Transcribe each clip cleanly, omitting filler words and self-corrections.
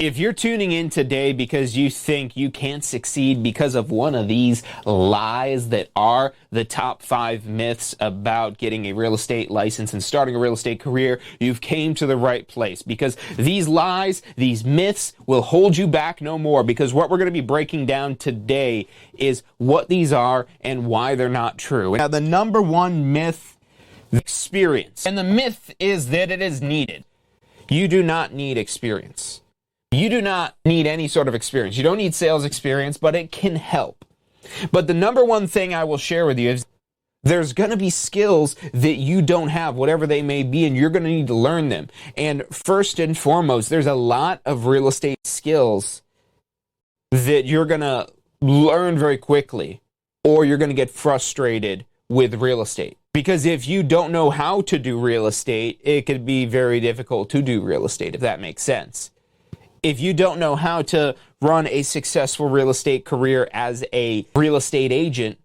If you're tuning in today because you think you can't succeed because of one of these lies that are the top 5 myths about getting a real estate license and starting a real estate career, you've came to the right place, because these lies, these myths will hold you back no more, because what we're going to be breaking down today is what these are and why they're not true. Now, the number one myth, experience. And the myth is that it is needed. You do not need experience. You do not need any sort of experience. You don't need sales experience, but it can help. But the number one thing I will share with you is there's going to be skills that you don't have, whatever they may be, and you're going to need to learn them. And first and foremost, there's a lot of real estate skills that you're going to learn very quickly, or you're going to get frustrated with real estate. Because if you don't know how to do real estate, it could be very difficult to do real estate, if that makes sense. If you don't know how to run a successful real estate career as a real estate agent,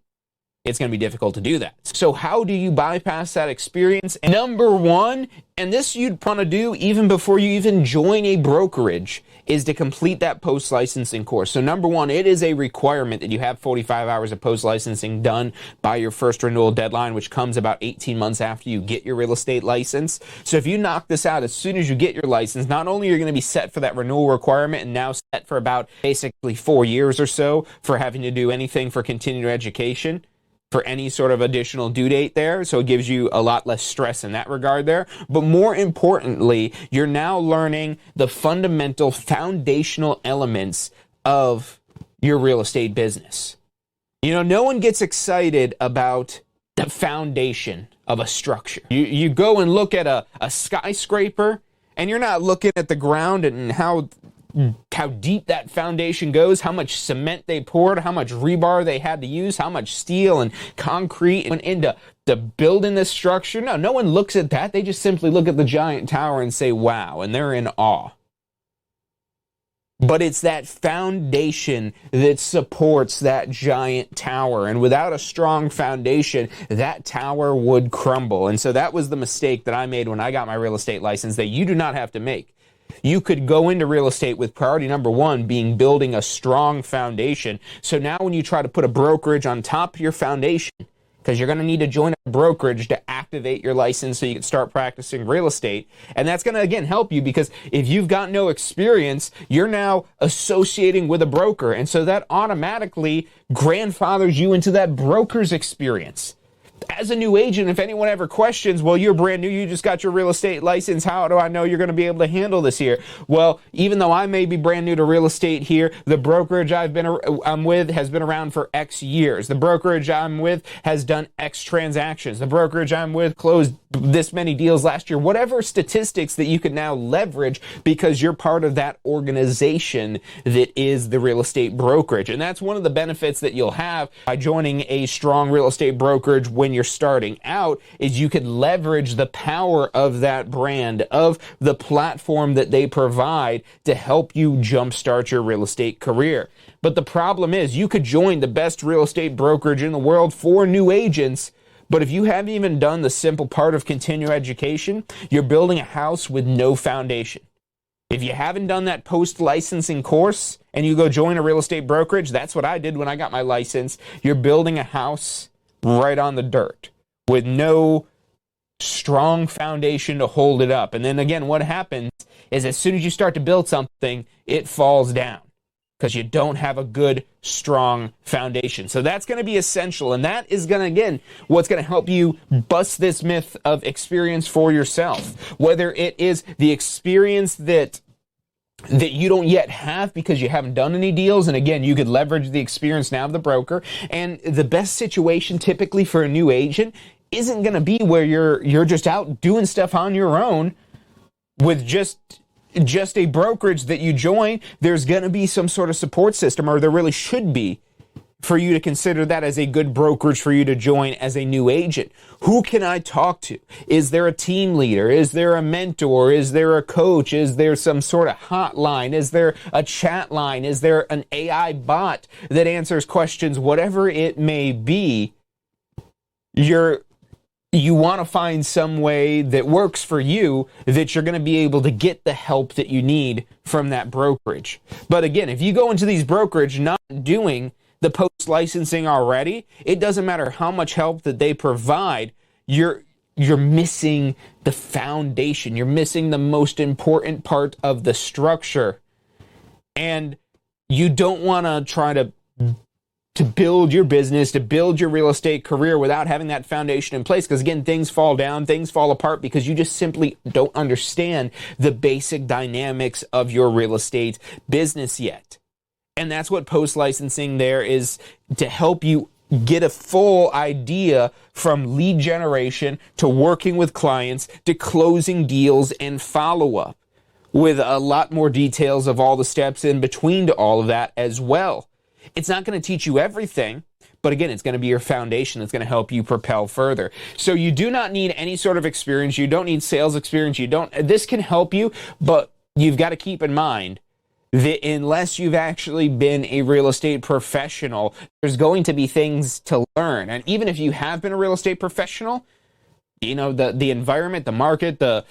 it's going to be difficult to do that. So how do you bypass that experience? And number one, and this you'd want to do even before you even join a brokerage, is to complete that post-licensing course. So number one, it is a requirement that you have 45 hours of post-licensing done by your first renewal deadline, which comes about 18 months after you get your real estate license. So if you knock this out as soon as you get your license, not only are you going to be set for that renewal requirement and now set for about basically 4 years or so for having to do anything for continuing education, for any sort of additional due date there, so it gives you a lot less stress in that regard there. But more importantly, you're now learning the fundamental foundational elements of your real estate business. You know, no one gets excited about the foundation of a structure. You go and look at a skyscraper, and you're not looking at the ground and how deep that foundation goes, how much cement they poured, how much rebar they had to use, how much steel and concrete went into building this structure. No one looks at that. They just simply look at the giant tower and say, wow, and they're in awe. But it's that foundation that supports that giant tower. And without a strong foundation, that tower would crumble. And so that was the mistake that I made when I got my real estate license that you do not have to make. You could go into real estate with priority number one being building a strong foundation. So now when you try to put a brokerage on top of your foundation, because you're going to need to join a brokerage to activate your license so you can start practicing real estate. And that's going to, again, help you, because if you've got no experience, you're now associating with a broker. And so that automatically grandfathers you into that broker's experience. As a new agent, if anyone ever questions, well, you're brand new, you just got your real estate license, how do I know you're going to be able to handle this here? Well, even though I may be brand new to real estate here, the brokerage I'm with has been around for X years. The brokerage I'm with has done X transactions. The brokerage I'm with closed this many deals last year. Whatever statistics that you can now leverage because you're part of that organization that is the real estate brokerage. And that's one of the benefits that you'll have by joining a strong real estate brokerage when you're starting out, is you could leverage the power of that brand, of the platform that they provide to help you jumpstart your real estate career. But the problem is, you could join the best real estate brokerage in the world for new agents, but if you haven't even done the simple part of continuing education, you're building a house with no foundation. If you haven't done that post-licensing course and you go join a real estate brokerage, that's what I did when I got my license. You're building a house right on the dirt with no strong foundation to hold it up. And then again, what happens is as soon as you start to build something, it falls down because you don't have a good, strong foundation. So that's going to be essential. And that is going to, again, what's going to help you bust this myth of experience for yourself. Whether it is the experience that you don't yet have because you haven't done any deals. And again, you could leverage the experience now of the broker. And the best situation typically for a new agent isn't going to be where you're just out doing stuff on your own with just a brokerage that you join. There's going to be some sort of support system, or there really should be, for you to consider that as a good brokerage for you to join as a new agent. Who can I talk to? Is there a team leader? Is there a mentor? Is there a coach? Is there some sort of hotline? Is there a chat line? Is there an AI bot that answers questions? Whatever it may be, you're you want to find some way that works for you that you're going to be able to get the help that you need from that brokerage. But again, if you go into these brokerage not doing the post-licensing already, it doesn't matter how much help that they provide, you're missing the foundation. You're missing the most important part of the structure. And you don't want to try to build your business, to build your real estate career without having that foundation in place. Because again, things fall down, things fall apart because you just simply don't understand the basic dynamics of your real estate business yet. And that's what post-licensing there is, to help you get a full idea from lead generation to working with clients to closing deals and follow-up, with a lot more details of all the steps in between to all of that as well. It's not going to teach you everything, but again, it's going to be your foundation that's going to help you propel further. So you do not need any sort of experience. You don't need sales experience. This can help you, but you've got to keep in mind that unless you've actually been a real estate professional, there's going to be things to learn. And even if you have been a real estate professional, you know, the environment, the market, the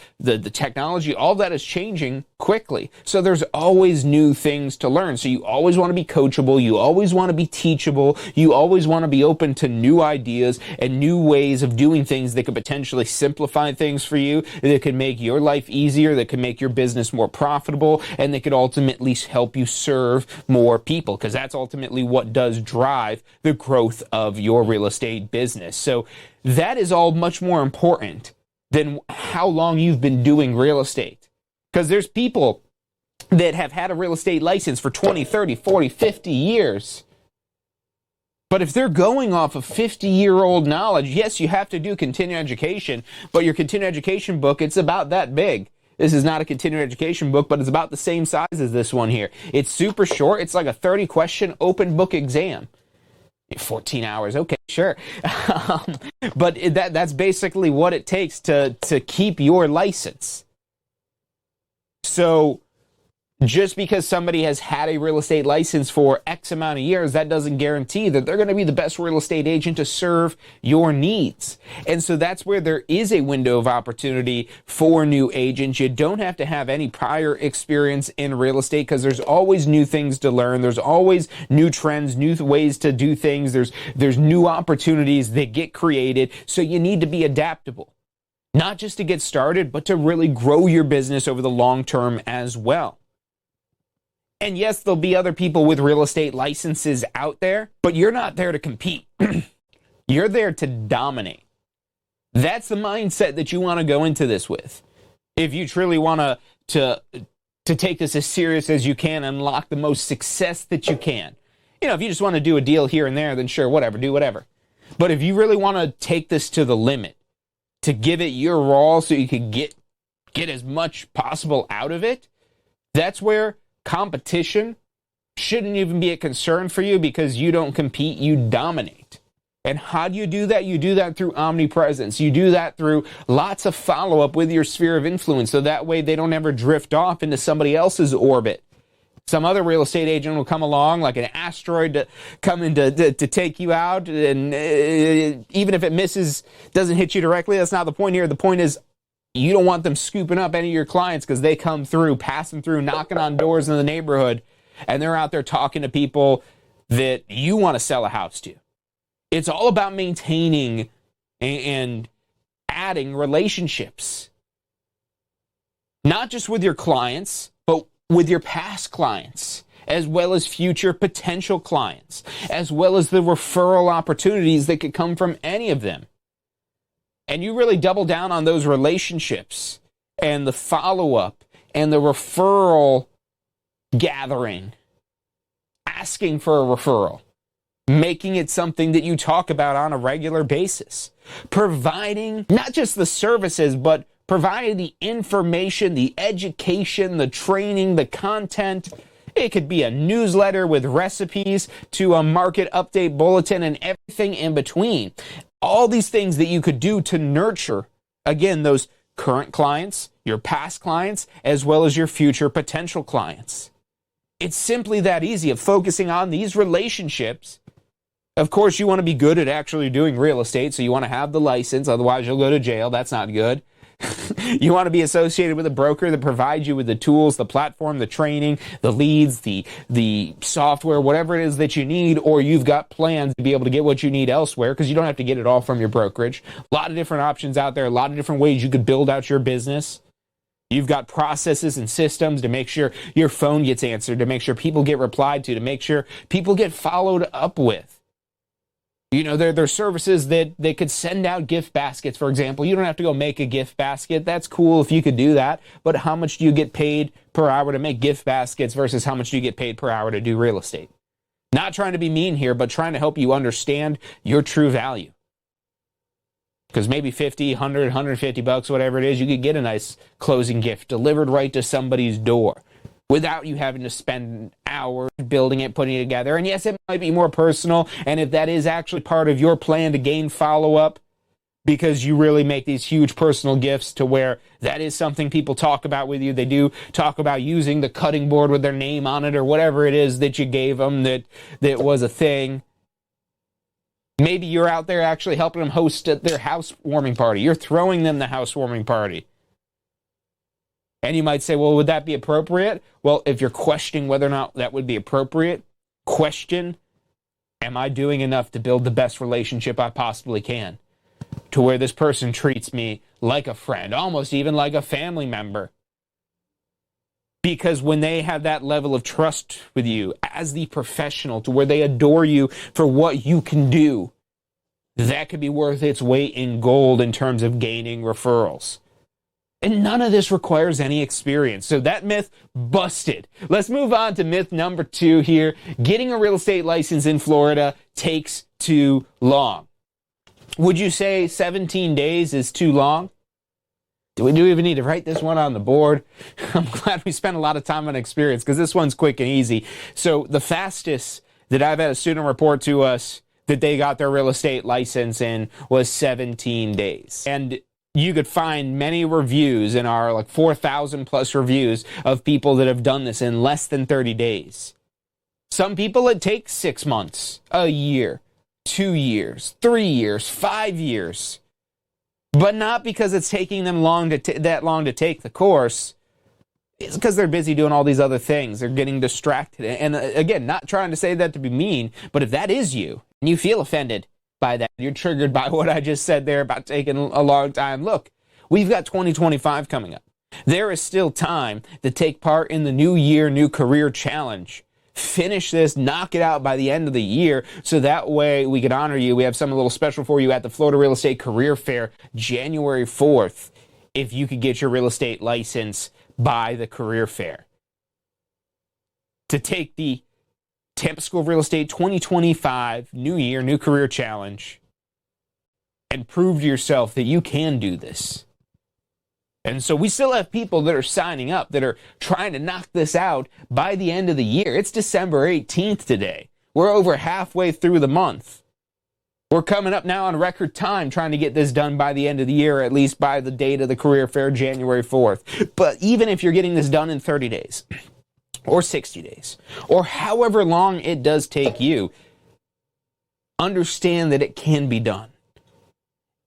technology, all that is changing quickly. So there's always new things to learn. So you always want to be coachable. You always want to be teachable. You always want to be open to new ideas and new ways of doing things that could potentially simplify things for you, that could make your life easier, that could make your business more profitable, and that could ultimately help you serve more people, because that's ultimately what does drive the growth of your real estate business. So that is all much more important than how long you've been doing real estate. Because there's people that have had a real estate license for 20, 30, 40, 50 years. But if they're going off of 50-year-old knowledge, yes, you have to do continuing education, but your continuing education book, it's about that big. This is not a continuing education book, but it's about the same size as this one here. It's super short. It's like a 30-question open book exam. 14 hours, okay, sure. But that's basically what it takes to keep your license. So just because somebody has had a real estate license for X amount of years, that doesn't guarantee that they're going to be the best real estate agent to serve your needs. And so that's where there is a window of opportunity for new agents. You don't have to have any prior experience in real estate, because there's always new things to learn. There's always new trends, new ways to do things. There's new opportunities that get created. So you need to be adaptable, not just to get started, but to really grow your business over the long term as well. And yes, there'll be other people with real estate licenses out there, but you're not there to compete. You're there to dominate. That's the mindset that you want to go into this with. If you truly want to take this as serious as you can, unlock the most success that you can. You know, if you just want to do a deal here and there, then sure, whatever, do whatever. But if you really want to take this to the limit, to give it your all so you can get as much possible out of it, that's where competition shouldn't even be a concern for you, because you don't compete, you dominate. And how do you do that? You do that through omnipresence. You do that through lots of follow-up with your sphere of influence, so that way they don't ever drift off into somebody else's orbit. Some other real estate agent will come along like an asteroid to come in to take you out, and even if it misses, doesn't hit you directly, that's not the point here. The point is, you don't want them scooping up any of your clients, because they come through, passing through, knocking on doors in the neighborhood, and they're out there talking to people that you want to sell a house to. It's all about maintaining and adding relationships, not just with your clients, but with your past clients, as well as future potential clients, as well as the referral opportunities that could come from any of them. And you really double down on those relationships and the follow-up and the referral gathering, asking for a referral, making it something that you talk about on a regular basis, providing not just the services, but providing the information, the education, the training, the content. It could be a newsletter with recipes to a market update bulletin and everything in between. All these things that you could do to nurture, again, those current clients, your past clients, as well as your future potential clients. It's simply that easy of focusing on these relationships Of course, you want to be good at actually doing real estate, so you want to have the license, otherwise you'll go to jail. That's not good. You want to be associated with a broker that provides you with the tools, the platform, the training, the leads, the software, whatever it is that you need, or you've got plans to be able to get what you need elsewhere, because you don't have to get it all from your brokerage. A lot of different options out there, a lot of different ways you could build out your business. You've got processes and systems to make sure your phone gets answered, to make sure people get replied to make sure people get followed up with. You know, there are services that they could send out gift baskets, for example. You don't have to go make a gift basket. That's cool if you could do that. But how much do you get paid per hour to make gift baskets versus how much do you get paid per hour to do real estate? Not trying to be mean here, but trying to help you understand your true value. Because maybe 50, 100, 150 bucks, whatever it is, you could get a nice closing gift delivered right to somebody's door without you having to spend hours building it, putting it together. And yes, it might be more personal, and if that is actually part of your plan to gain follow-up, because you really make these huge personal gifts to where that is something people talk about with you. They do talk about using the cutting board with their name on it or whatever it is that you gave them that was a thing. Maybe you're out there actually helping them host their housewarming party. You're throwing them the housewarming party. And you might say, well, would that be appropriate? Well, if you're questioning whether or not that would be appropriate, question, am I doing enough to build the best relationship I possibly can? To where this person treats me like a friend, almost even like a family member. Because when they have that level of trust with you as the professional, to where they adore you for what you can do, that could be worth its weight in gold in terms of gaining referrals. And none of this requires any experience. So that myth busted. Let's move on to myth number 2 here. Getting a real estate license in Florida takes too long. Would you say 17 days is too long? Do we even need to write this one on the board? I'm glad we spent a lot of time on experience, because this one's quick and easy. So the fastest that I've had a student report to us that they got their real estate license in was 17 days. And you could find many reviews in our 4,000 plus reviews of people that have done this in less than 30 days. Some people it takes 6 months, a year, 2 years, 3 years, 5 years. But not because it's taking them that long to take the course. It's because they're busy doing all these other things. They're getting distracted. And again, not trying to say that to be mean, but if that is you, and you feel offended by that, you're triggered by what I just said there about taking a long time, look, we've got 2025 coming up. There is still time to take part in the New Year, New Career Challenge. Finish this, knock it out by the end of the year, so that way we can honor you. We have something a little special for you at the Florida Real Estate Career Fair, January 4th, if you could get your real estate license by the career fair. To take the Tampa School of Real Estate 2025 New Year, New Career Challenge and prove to yourself that you can do this. And so we still have people that are signing up that are trying to knock this out by the end of the year. It's December 18th today. We're over halfway through the month. We're coming up now on record time trying to get this done by the end of the year, at least by the date of the career fair, January 4th. But even if you're getting this done in 30 days or 60 days or however long it does take you, understand that it can be done.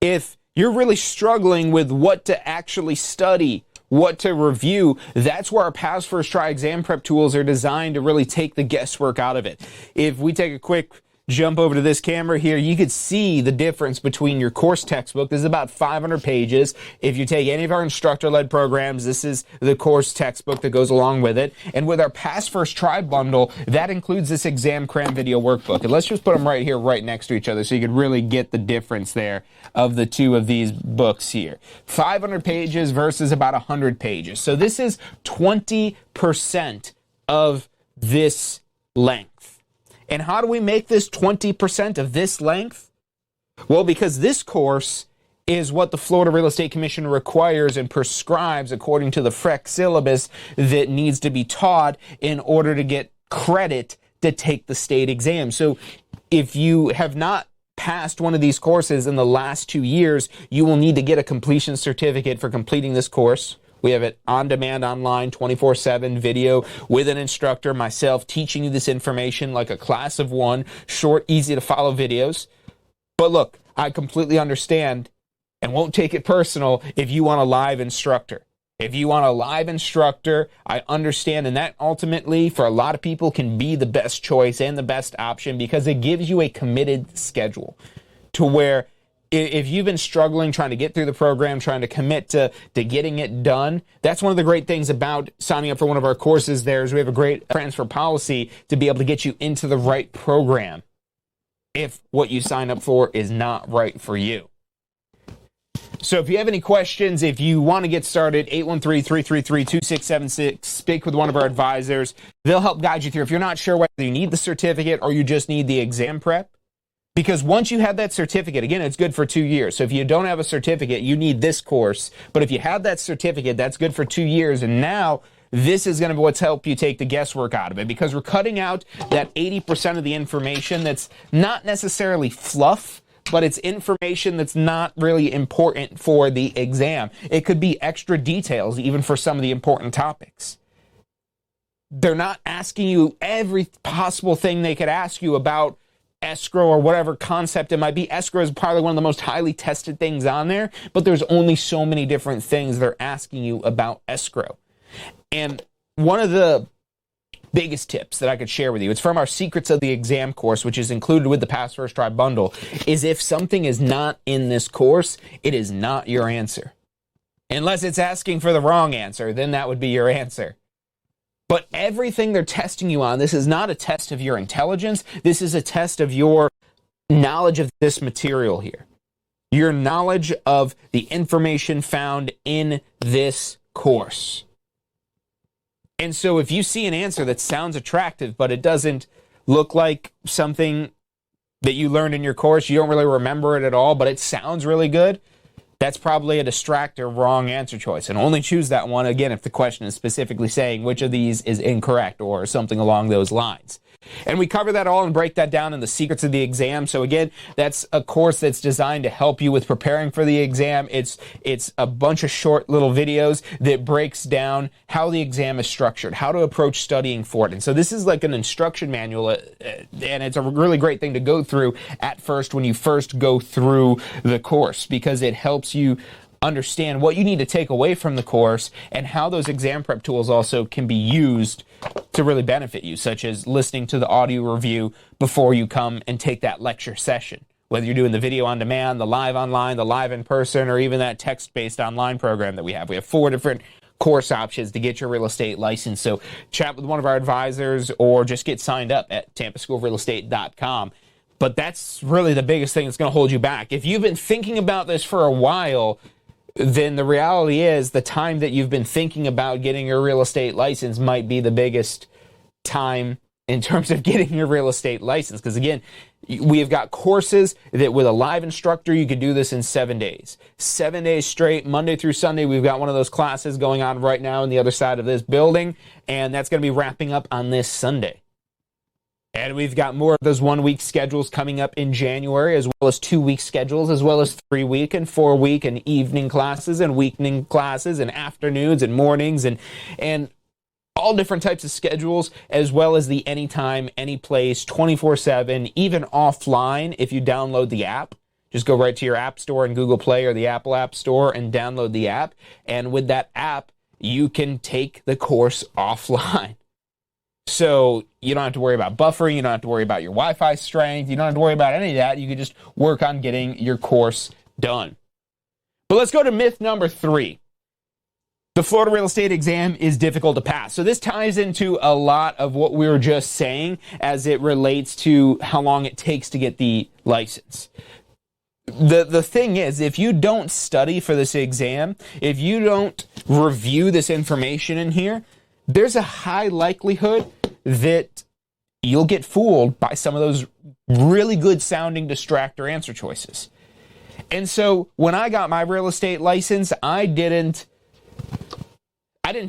If you're really struggling with what to actually study, what to review, that's where our Pass First Try exam prep tools are designed to really take the guesswork out of it. If we take a quick jump over to this camera here, you could see the difference between your course textbook. This is about 500 pages. If you take any of our instructor-led programs, this is the course textbook that goes along with it. And with our Pass First Try bundle, that includes this exam cram video workbook. And let's just put them right here, right next to each other, so you can really get the difference there of the two of these books here. 500 pages versus about 100 pages. So this is 20% of this length. And how do we make this 20% of this length? Well, because this course is what the Florida Real Estate Commission requires and prescribes according to the FREC syllabus that needs to be taught in order to get credit to take the state exam. So if you have not passed one of these courses in the last 2 years, you will need to get a completion certificate for completing this course, We have it on demand online, 24/7 video with an instructor, myself teaching you this information like a class of one, short, easy to follow videos. But look, I completely understand and won't take it personal if you want a live instructor. If you want a live instructor, I understand, and that ultimately, for a lot of people, can be the best choice and the best option because it gives you a committed schedule to where if you've been struggling trying to get through the program, trying to commit to getting it done, that's one of the great things about signing up for one of our courses there is we have a great transfer policy to be able to get you into the right program if what you sign up for is not right for you. So if you have any questions, if you want to get started, 813-333-2676, speak with one of our advisors. They'll help guide you through. If you're not sure whether you need the certificate or you just need the exam prep, because once you have that certificate, again, it's good for 2 years. So if you don't have a certificate, you need this course. But if you have that certificate, that's good for 2 years. And now this is going to be what's help you take the guesswork out of it because we're cutting out that 80% of the information that's not necessarily fluff, but it's information that's not really important for the exam. It could be extra details, even for some of the important topics. They're not asking you every possible thing they could ask you about escrow or whatever concept it might be. Escrow is probably one of the most highly tested things on there, but there's only so many different things they're asking you about escrow. And one of the biggest tips that I could share with you, it's from our Secrets of the Exam course, which is included with the Pass First Try bundle, is if something is not in this course, it is not your answer. Unless it's asking for the wrong answer, then that would be your answer. But everything they're testing you on, this is not a test of your intelligence. This is a test of your knowledge of this material here. Your knowledge of the information found in this course. And so if you see an answer that sounds attractive, but it doesn't look like something that you learned in your course, you don't really remember it at all, but it sounds really good, that's probably a distractor, wrong answer choice. And only choose that one, again, if the question is specifically saying which of these is incorrect or something along those lines. And we cover that all and break that down in the Secrets of the Exam. So again, that's a course that's designed to help you with preparing for the exam. It's a bunch of short little videos that breaks down how the exam is structured, how to approach studying for it. And so this is like an instruction manual, and it's a really great thing to go through at first when you first go through the course because it helps you understand what you need to take away from the course and how those exam prep tools also can be used to really benefit you, such as listening to the audio review before you come and take that lecture session. Whether you're doing the video on demand, the live online, the live in person, or even that text-based online program that we have. We have 4 different course options to get your real estate license. So chat with one of our advisors or just get signed up at tampaschoolofrealestate.com. But that's really the biggest thing that's going to hold you back. If you've been thinking about this for a while, then the reality is the time that you've been thinking about getting your real estate license might be the biggest time in terms of getting your real estate license. Because again, we have got courses that with a live instructor, you could do this in 7 days. 7 days straight, Monday through Sunday. We've got one of those classes going on right now on the other side of this building, and that's going to be wrapping up on this Sunday. And we've got more of those 1-week schedules coming up in January, as well as 2-week schedules, as well as 3-week and 4-week and evening classes and weekend classes and afternoons and mornings and all different types of schedules, as well as the anytime, any place, 24/7, even offline if you download the app. Just go right to your app store in Google Play or the Apple App Store and download the app. And with that app, you can take the course offline. So you don't have to worry about buffering, you don't have to worry about your Wi-Fi strength, you don't have to worry about any of that. You can just work on getting your course done. But let's go to myth number 3. The Florida real estate exam is difficult to pass. So this ties into a lot of what we were just saying as it relates to how long it takes to get the license. The thing is, if you don't study for this exam, if you don't review this information in here, there's a high likelihood that you'll get fooled by some of those really good sounding distractor answer choices. And so when I got my real estate license, I didn't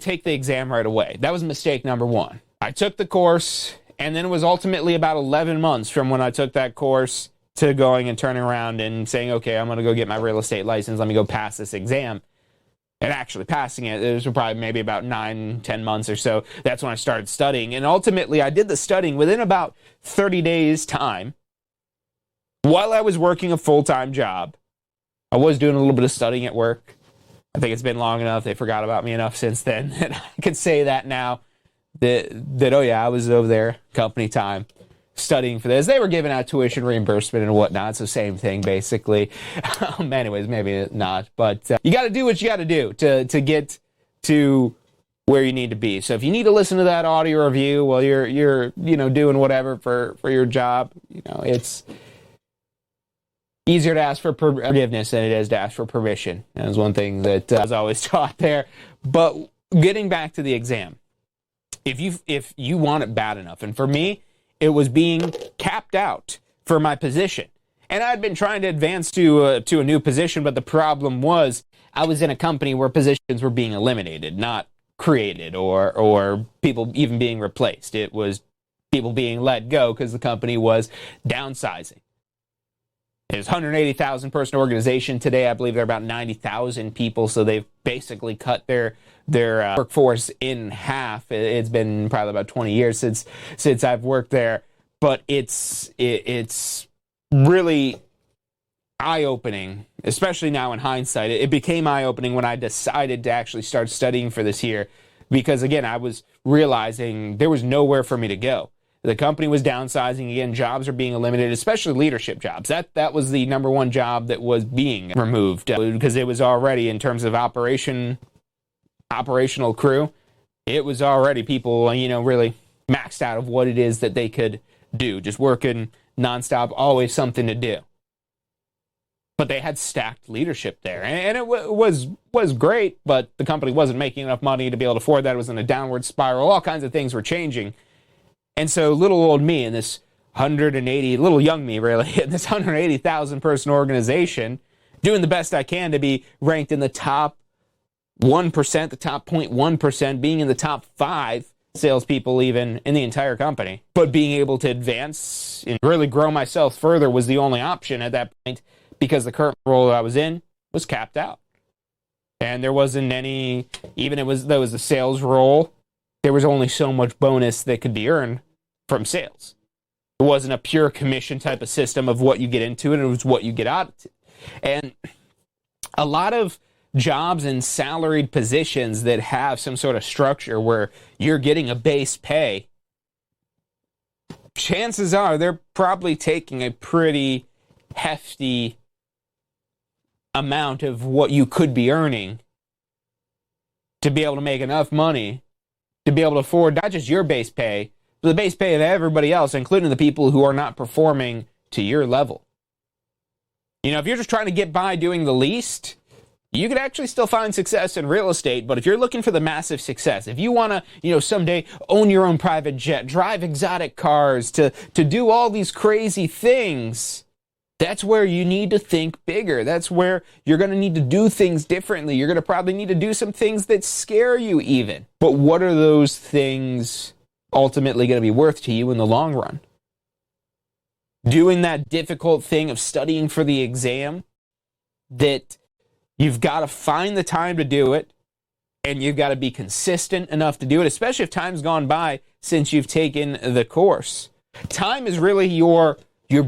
take the exam right away. That was mistake number 1. I took the course, and then it was ultimately about 11 months from when I took that course to going and turning around and saying, okay, I'm going to go get my real estate license. Let me go pass this exam. and actually passing it. It was probably maybe about 9-10 months or so. That's when I started studying. And ultimately, I did the studying within about 30 days' time while I was working a full-time job. I was doing a little bit of studying at work. I think it's been long enough. They forgot about me enough since then that I could say that now. That oh yeah, I was over there, company time, studying for this. They were giving out tuition reimbursement and whatnot, so same thing basically. Anyways, maybe not, but you got to do what you got to do to get to where you need to be. So if you need to listen to that audio review while you're doing whatever for your job, it's easier to ask for forgiveness than it is to ask for permission. That was one thing that I was always taught there. But getting back to the exam. If you want it bad enough, and for me, it was being capped out for my position. And I'd been trying to advance to a new position, but the problem was I was in a company where positions were being eliminated, not created or people even being replaced. It was people being let go because the company was downsizing. It was a 180,000 person organization. Today, I believe they're about 90,000 people, so they've basically cut their workforce in half. It's been probably about 20 years since I've worked there, but it's really eye-opening, especially now in hindsight. It became eye-opening when I decided to actually start studying for this year, because again, I was realizing there was nowhere for me to go. The company was downsizing again. Jobs are being eliminated, especially leadership jobs. That was the number one job that was being removed because it was already, in terms of operational crew, it was already people, really maxed out of what it is that they could do. Just working nonstop, always something to do. But they had stacked leadership there, and it was great. But the company wasn't making enough money to be able to afford that. It was in a downward spiral. All kinds of things were changing. And so little old me in this little young me really, in this 180,000 person organization, doing the best I can to be ranked in the top 1%, the top 0.1%, being in the top 5 salespeople even in the entire company. But being able to advance and really grow myself further was the only option at that point, because the current role I was in was capped out. And there wasn't any, there was a sales role, there was only so much bonus that could be earned from sales. It wasn't a pure commission type of system of what you get into it, it was what you get out of it. And a lot of jobs and salaried positions that have some sort of structure where you're getting a base pay, chances are they're probably taking a pretty hefty amount of what you could be earning to be able to make enough money to be able to afford not just your base pay, but the base pay of everybody else, including the people who are not performing to your level. If you're just trying to get by doing the least, you could actually still find success in real estate. But if you're looking for the massive success, if you want to, someday own your own private jet, drive exotic cars, to do all these crazy things, that's where you need to think bigger. That's where you're going to need to do things differently. You're going to probably need to do some things that scare you even. But what are those things ultimately going to be worth to you in the long run? Doing that difficult thing of studying for the exam, that you've got to find the time to do it, and you've got to be consistent enough to do it, especially if time's gone by since you've taken the course. Time is really your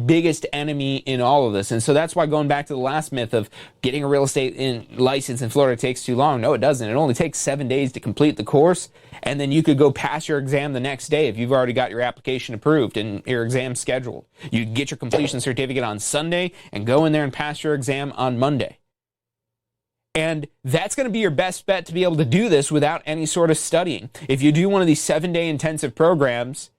biggest enemy in all of this. And so that's why, going back to the last myth of getting a real estate license in Florida takes too long. No, it doesn't. It only takes 7 days to complete the course, and then you could go pass your exam the next day if you've already got your application approved and your exam scheduled. You get your completion certificate on Sunday and go in there and pass your exam on Monday. And that's going to be your best bet to be able to do this without any sort of studying. If you do one of these 7-day intensive programs,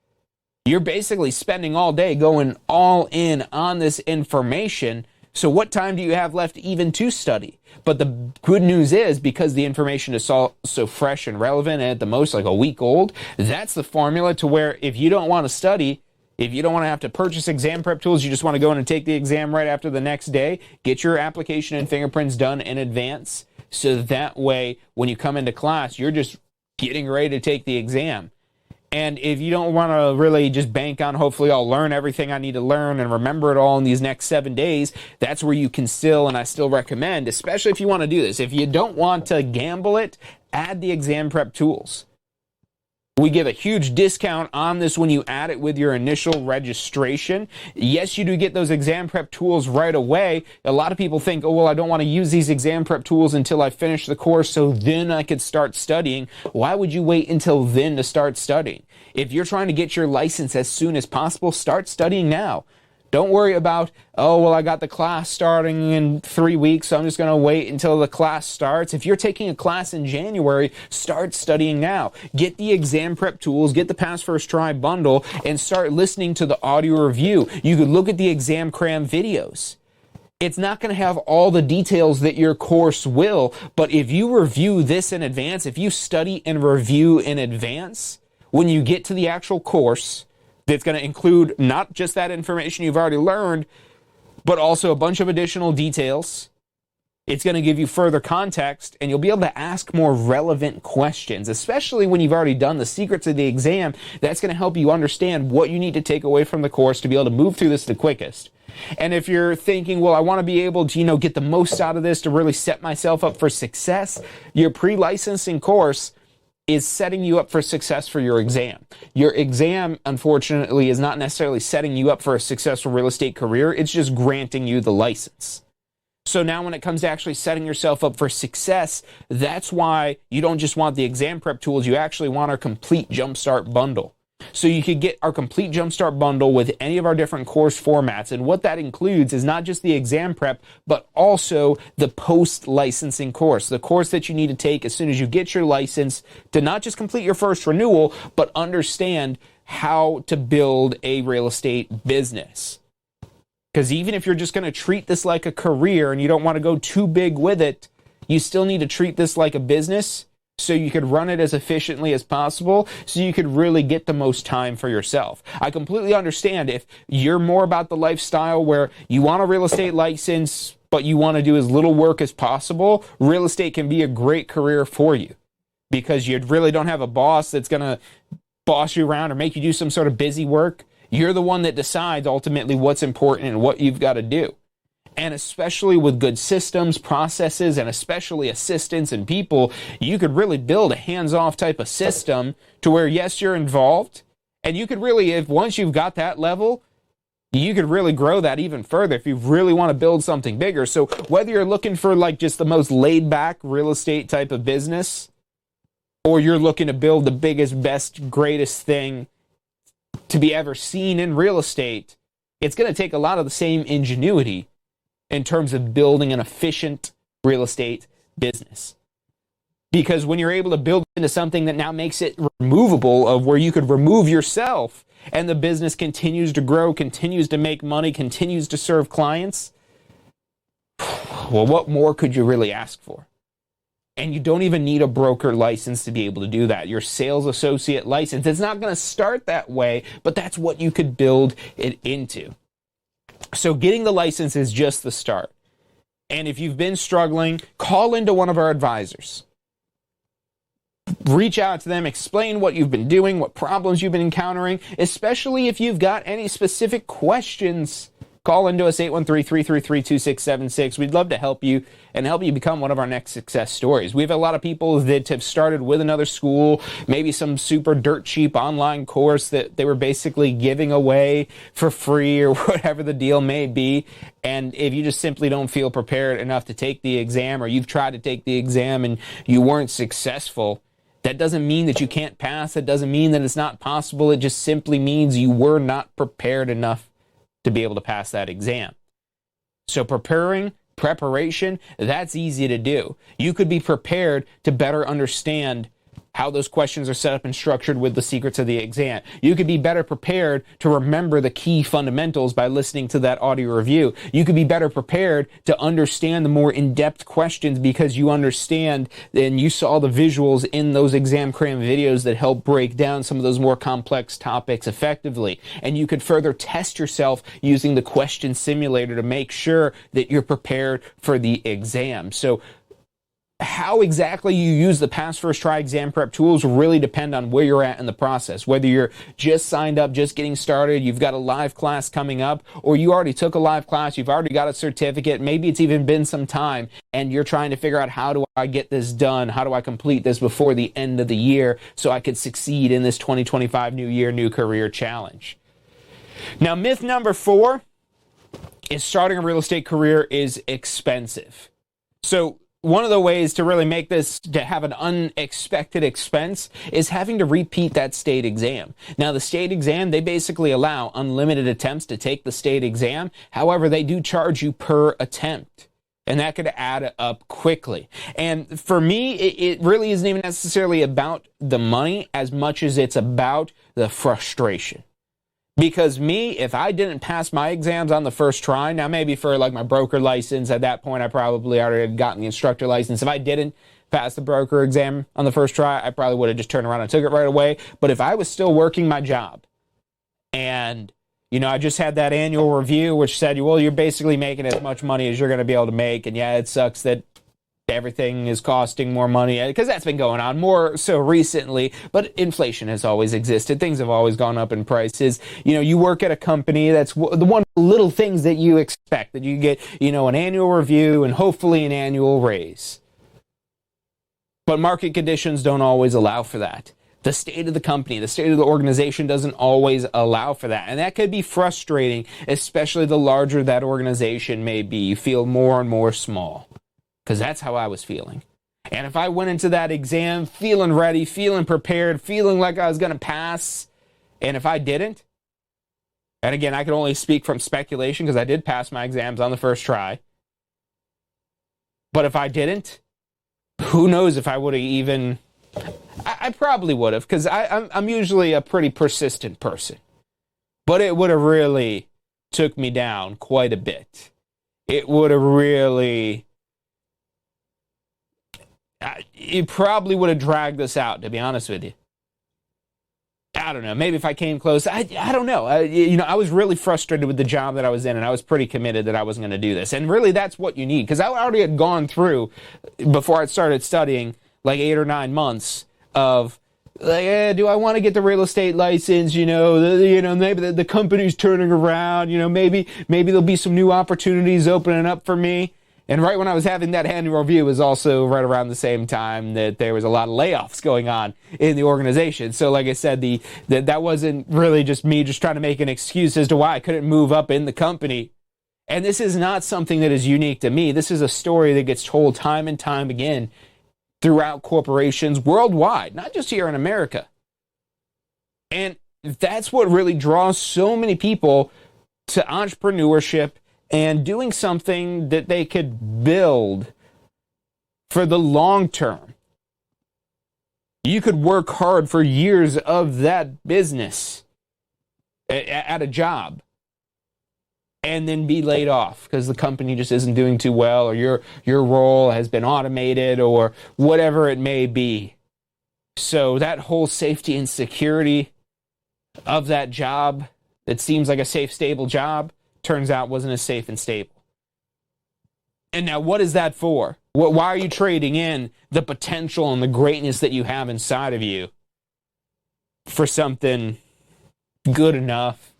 you're basically spending all day going all in on this information. So what time do you have left even to study? But the good news is, because the information is so fresh and relevant, and at the most like a week old, that's the formula to where if you don't want to study, if you don't want to have to purchase exam prep tools, you just want to go in and take the exam right after the next day, get your application and fingerprints done in advance, so that way when you come into class, you're just getting ready to take the exam. And if you don't want to really just bank on, hopefully I'll learn everything I need to learn and remember it all in these next 7 days, that's where you can still, and I still recommend, especially if you want to do this. If you don't want to gamble it, add the exam prep tools. We give a huge discount on this when you add it with your initial registration. Yes, you do get those exam prep tools right away. A lot of people think, oh, well, I don't want to use these exam prep tools until I finish the course, so then I could start studying. Why would you wait until then to start studying? If you're trying to get your license as soon as possible, start studying now. Don't worry about, oh, well, I got the class starting in 3 weeks, so I'm just going to wait until the class starts. If you're taking a class in January, start studying now. Get the exam prep tools, get the Pass First Try bundle, and start listening to the audio review. You could look at the exam cram videos. It's not going to have all the details that your course will, but if you review this in advance, if you study and review in advance, when you get to the actual course, that's going to include not just that information you've already learned, but also a bunch of additional details. It's going to give you further context, and you'll be able to ask more relevant questions, especially when you've already done the secrets of the exam. That's going to help you understand what you need to take away from the course to be able to move through this the quickest. And if you're thinking, well, I want to be able to, get the most out of this to really set myself up for success, your pre-licensing course is setting you up for success for your exam. Your exam, unfortunately, is not necessarily setting you up for a successful real estate career. It's just granting you the license. So now when it comes to actually setting yourself up for success, that's why you don't just want the exam prep tools. You actually want our complete Jumpstart bundle. So you could get our complete Jumpstart bundle with any of our different course formats. And what that includes is not just the exam prep, but also the post-licensing course, the course that you need to take as soon as you get your license to not just complete your first renewal, but understand how to build a real estate business. Because even if you're just going to treat this like a career and you don't want to go too big with it, you still need to treat this like a business so you could run it as efficiently as possible, so you could really get the most time for yourself. I completely understand if you're more about the lifestyle where you want a real estate license, but you want to do as little work as possible, real estate can be a great career for you because you really don't have a boss that's going to boss you around or make you do some sort of busy work. You're the one that decides ultimately what's important and what you've got to do. And especially with good systems, processes, and especially assistants and people, you could really build a hands-off type of system to where, yes, you're involved. And you could really, if once you've got that level, you could really grow that even further if you really want to build something bigger. So whether you're looking for like just the most laid-back real estate type of business, or you're looking to build the biggest, best, greatest thing to be ever seen in real estate, it's going to take a lot of the same ingenuity in terms of building an efficient real estate business. Because when you're able to build into something that now makes it removable, of where you could remove yourself and the business continues to grow, continues to make money, continues to serve clients, well, what more could you really ask for? And you don't even need a broker license to be able to do that. Your sales associate license, it's not going to start that way, but that's what you could build it into. So getting the license is just the start. And if you've been struggling, call into one of our advisors. Reach out to them, explain what you've been doing, what problems you've been encountering, especially if you've got any specific questions. Call into us, 813-333-2676. We'd love to help you and help you become one of our next success stories. We have a lot of people that have started with another school, maybe some super dirt cheap online course that they were basically giving away for free or whatever the deal may be. And if you just simply don't feel prepared enough to take the exam, or you've tried to take the exam and you weren't successful, that doesn't mean that you can't pass. It doesn't mean that it's not possible. It just simply means you were not prepared enough to be able to pass that exam. So preparation, that's easy to do. You could be prepared to better understand how those questions are set up and structured with the secrets of the exam. You could be better prepared to remember the key fundamentals by listening to that audio review. You could be better prepared to understand the more in-depth questions because you understand and you saw the visuals in those exam cram videos that help break down some of those more complex topics effectively. And you could further test yourself using the question simulator to make sure that you're prepared for the exam. So how exactly you use the Pass First Try exam prep tools will really depend on where you're at in the process. Whether you're just signed up, just getting started, you've got a live class coming up, or you already took a live class, you've already got a certificate, maybe it's even been some time, and you're trying to figure out, how do I get this done? How do I complete this before the end of the year so I could succeed in this 2025 New Year, New Career Challenge? Now, myth number 4 is starting a real estate career is expensive. So one of the ways to really make this, to have an unexpected expense, is having to repeat that state exam. Now, the state exam, they basically allow unlimited attempts to take the state exam. However, they do charge you per attempt, and that could add up quickly. And for me, it really isn't even necessarily about the money as much as it's about the frustration. Because me, if I didn't pass my exams on the first try, now maybe for like my broker license, at that point I probably already had gotten the instructor license. If I didn't pass the broker exam on the first try, I probably would have just turned around and took it right away. But if I was still working my job and, I just had that annual review which said, well, you're basically making as much money as you're going to be able to make. And yeah, it sucks that everything is costing more money, because that's been going on more so recently, but inflation has always existed. Things have always gone up in prices. You work at a company, that's the one little things that you expect, that you get, an annual review and hopefully an annual raise. But market conditions don't always allow for that. The state of the company, the state of the organization doesn't always allow for that. And that could be frustrating, especially the larger that organization may be. You feel more and more small. Because that's how I was feeling. And if I went into that exam feeling ready, feeling prepared, feeling like I was going to pass, and if I didn't, and again, I can only speak from speculation because I did pass my exams on the first try. But if I didn't, who knows if I would have even... I probably would have, because I'm usually a pretty persistent person. But it would have really took me down quite a bit. It would have really... It probably would have dragged this out, to be honest with you. I don't know. Maybe if I came close, I don't know. I was really frustrated with the job that I was in, and I was pretty committed that I wasn't going to do this. And really, that's what you need, because I already had gone through, before I started studying, like 8 or 9 months of, like, do I want to get the real estate license? Maybe the company's turning around. Maybe there'll be some new opportunities opening up for me. And right when I was having that annual review was also right around the same time that there was a lot of layoffs going on in the organization. So like I said, that wasn't really just me just trying to make an excuse as to why I couldn't move up in the company. And this is not something that is unique to me. This is a story that gets told time and time again throughout corporations worldwide, not just here in America. And that's what really draws so many people to entrepreneurship and doing something that they could build for the long term. You could work hard for years of that business at a job and then be laid off because the company just isn't doing too well, or your role has been automated, or whatever it may be. So that whole safety and security of that job that seems like a safe, stable job turns out wasn't as safe and stable. And now what is that for? Why are you trading in the potential and the greatness that you have inside of you for something good enough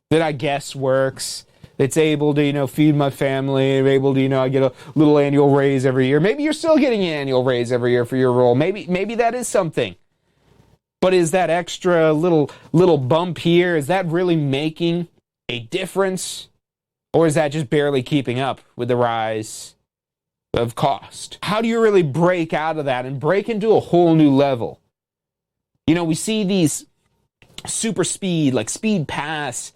that I guess works, that's able to, feed my family, able to, I get a little annual raise every year. Maybe you're still getting an annual raise every year for your role. Maybe that is something. But is that extra little bump here, is that really making a difference? Or is that just barely keeping up with the rise of cost? How do you really break out of that and break into a whole new level? We see these super speed, like speed pass,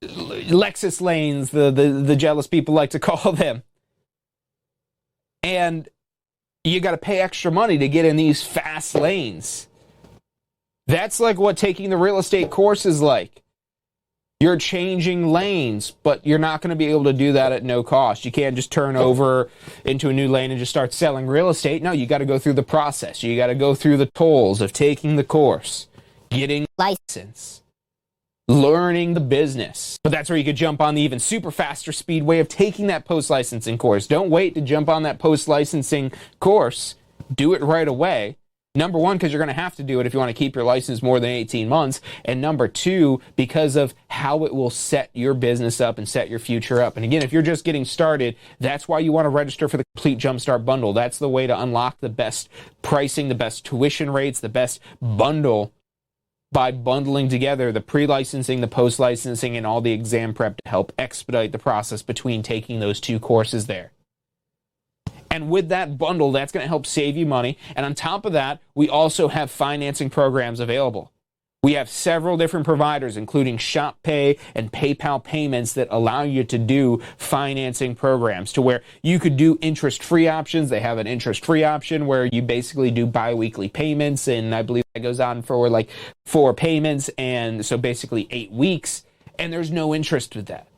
Lexus lanes, the jealous people like to call them. And you got to pay extra money to get in these fast lanes. That's like what taking the real estate course is like. You're changing lanes, but you're not going to be able to do that at no cost. You can't just turn over into a new lane and just start selling real estate. No, you got to go through the process. You got to go through the tolls of taking the course, getting license. learning the business. But that's where you could jump on the even super faster speed way of taking that post-licensing course. Don't wait to jump on that post-licensing course. Do it right away. Number one, because you're going to have to do it if you want to keep your license more than 18 months. And number two, because of how it will set your business up and set your future up. And again, if you're just getting started, that's why you want to register for the Complete Jumpstart Bundle. That's the way to unlock the best pricing, the best tuition rates, the best bundle by bundling together the pre-licensing, the post-licensing, and all the exam prep to help expedite the process between taking those two courses there. And with that bundle, that's going to help save you money. And on top of that, we also have financing programs available. We have several different providers, including ShopPay and PayPal payments, that allow you to do financing programs to where you could do interest-free options. They have an interest-free option where you basically do bi-weekly payments, and I believe that goes on for like 4 payments, and so basically 8 weeks, and there's no interest with that.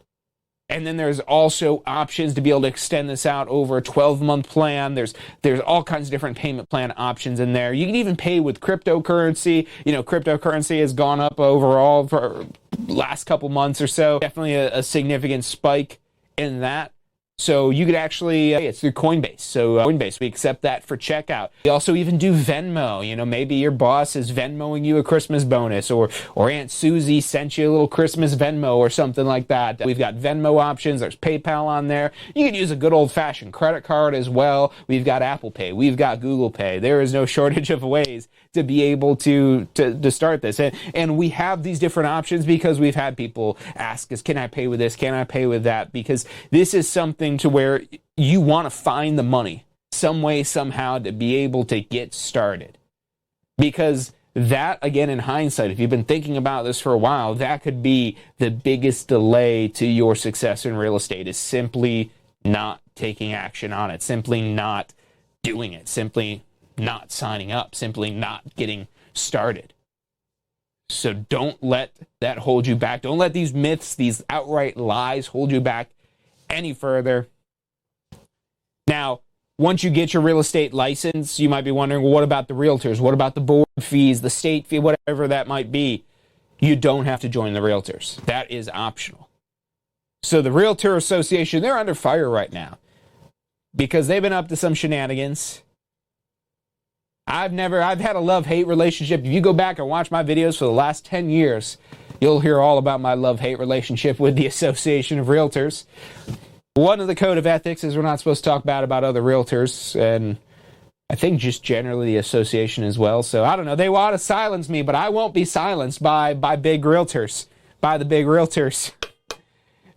And then there's also options to be able to extend this out over a 12-month plan. There's all kinds of different payment plan options in there. You can even pay with cryptocurrency. You know, cryptocurrency has gone up overall for last couple months or so. Definitely a significant spike in that. So you could actually, it's through Coinbase. So Coinbase, we accept that for checkout. We also even do Venmo. You know, maybe your boss is Venmoing you a Christmas bonus, or Aunt Susie sent you a little Christmas Venmo or something like that. We've got Venmo options. There's PayPal on there. You can use a good old-fashioned credit card as well. We've got Apple Pay. We've got Google Pay. There is no shortage of ways to be able to start this. And we have these different options because we've had people ask us, can I pay with this? Can I pay with that? Because this is something to where you want to find the money some way, somehow, to be able to get started. Because that, again, in hindsight, if you've been thinking about this for a while, that could be the biggest delay to your success in real estate, is simply not taking action on it, simply not doing it, simply not signing up, simply not getting started. So don't let that hold you back. Don't let these myths, these outright lies, hold you back any further. Now, once you get your real estate license, you might be wondering, well, what about the realtors? What about the board fees, the state fee, whatever that might be? You don't have to join the realtors. That is optional. So the Realtor Association, they're under fire right now because they've been up to some shenanigans. I've had a love-hate relationship. If you go back and watch my videos for the last 10 years, you'll hear all about my love-hate relationship with the Association of Realtors. One of the code of ethics is we're not supposed to talk bad about other realtors, and I think just generally the association as well. So I don't know. They want to silence me, but I won't be silenced by big realtors, by the big realtors.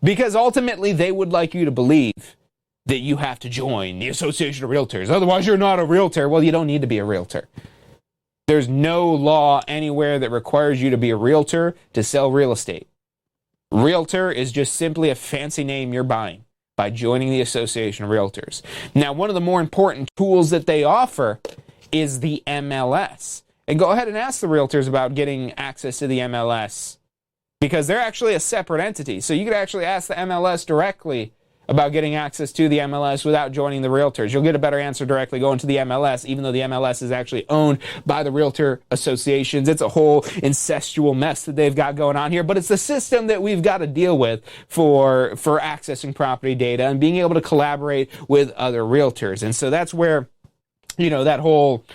Because ultimately they would like you to believe that you have to join the Association of Realtors. Otherwise you're not a realtor. Well, you don't need to be a realtor. There's no law anywhere that requires you to be a realtor to sell real estate. Realtor is just simply a fancy name you're buying by joining the Association of Realtors. Now, one of the more important tools that they offer is the MLS. And go ahead and ask the realtors about getting access to the MLS, because they're actually a separate entity. So you could actually ask the MLS directly about getting access to the MLS without joining the realtors. You'll get a better answer directly going to the MLS, even though the MLS is actually owned by the realtor associations. It's a whole incestual mess that they've got going on here, but it's the system that we've got to deal with for accessing property data and being able to collaborate with other realtors. And so that's where, that whole,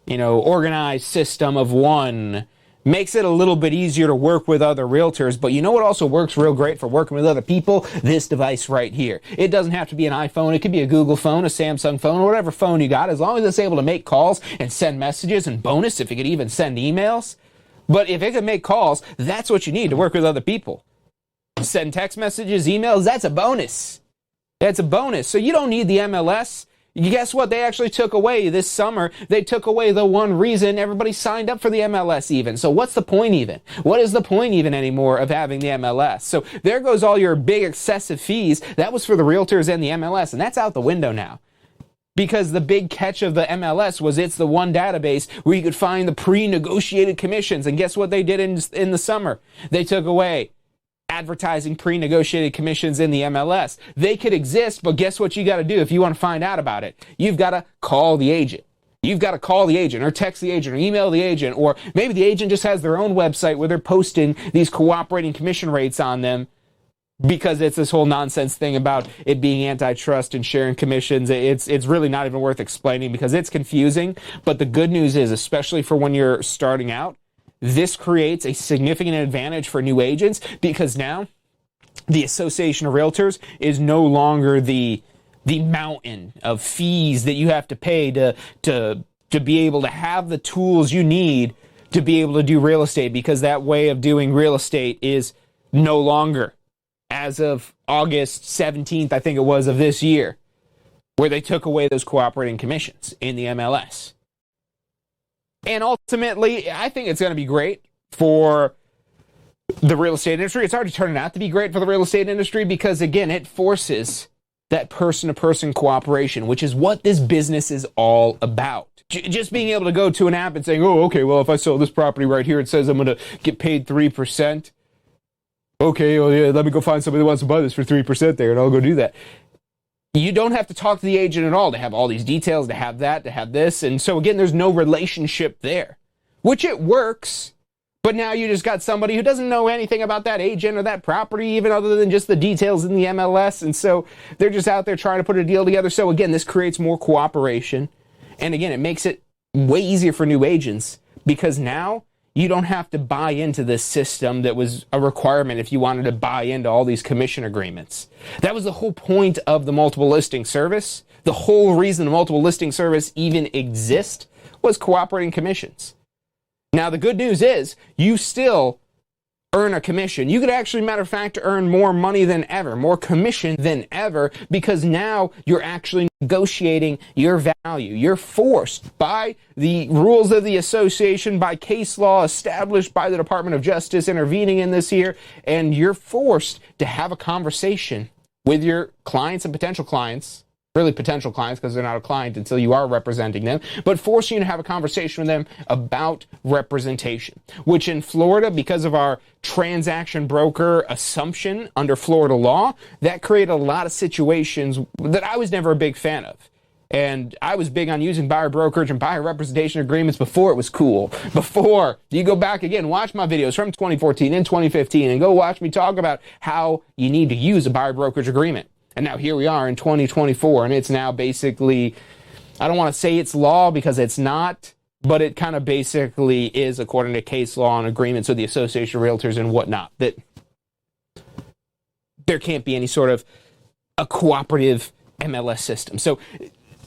organized system of one makes it a little bit easier to work with other realtors. But you know what also works real great for working with other people? This device right here. It doesn't have to be an iPhone. It could be a Google phone, a Samsung phone, whatever phone you got, as long as it's able to make calls and send messages, and bonus if it could even send emails. But if it can make calls, that's what you need to work with other people. Send text messages, emails, that's a bonus. That's a bonus. So you don't need the MLS. Guess what? They actually took away this summer. They took away the one reason everybody signed up for the MLS even. So what's the point even? What is the point even anymore of having the MLS? So there goes all your big excessive fees. That was for the realtors and the MLS, and that's out the window now. Because the big catch of the MLS was it's the one database where you could find the pre-negotiated commissions. And guess what they did in the summer? They took away advertising pre-negotiated commissions in the MLS. They could exist, but guess what you got to do if you want to find out about it? You've got to call the agent. You've got to call the agent or text the agent or email the agent, or maybe the agent just has their own website where they're posting these cooperating commission rates on them, because it's this whole nonsense thing about it being antitrust and sharing commissions. It's really not even worth explaining because it's confusing. But the good news is, especially for when you're starting out, this creates a significant advantage for new agents, because now the Association of Realtors is no longer the mountain of fees that you have to pay to be able to have the tools you need to be able to do real estate, because that way of doing real estate is no longer, as of August 17th, I think it was, of this year, where they took away those cooperating commissions in the MLS. And ultimately, I think it's going to be great for the real estate industry. It's already turning out to be great for the real estate industry because, again, it forces that person-to-person cooperation, which is what this business is all about. Just being able to go to an app and saying, oh, okay, well, if I sell this property right here, it says I'm going to get paid 3%. Okay, well, yeah, let me go find somebody that wants to buy this for 3% there, and I'll go do that. You don't have to talk to the agent at all to have all these details, to have that, to have this. And so, again, there's no relationship there, which it works. But now you just got somebody who doesn't know anything about that agent or that property, even other than just the details in the MLS. And so they're just out there trying to put a deal together. So, again, this creates more cooperation. And, again, it makes it way easier for new agents because now you don't have to buy into this system that was a requirement if you wanted to buy into all these commission agreements. That was the whole point of the multiple listing service. The whole reason the multiple listing service even exists was cooperating commissions. Now, the good news is you still earn a commission. You could actually, matter of fact, earn more money than ever, more commission than ever, because now you're actually negotiating your value. You're forced by the rules of the association, by case law established by the Department of Justice intervening in this here, and you're forced to have a conversation with your clients and potential clients, really potential clients because they're not a client until you are representing them, but forcing you to have a conversation with them about representation, which in Florida, because of our transaction broker assumption under Florida law, that created a lot of situations that I was never a big fan of. And I was big on using buyer brokerage and buyer representation agreements before it was cool. Before, you go back again, watch my videos from 2014 and 2015 and go watch me talk about how you need to use a buyer brokerage agreement. And now here we are in 2024, and it's now basically, I don't want to say it's law because it's not, but it kind of basically is according to case law and agreements with the Association of Realtors and whatnot, that there can't be any sort of a cooperative MLS system. So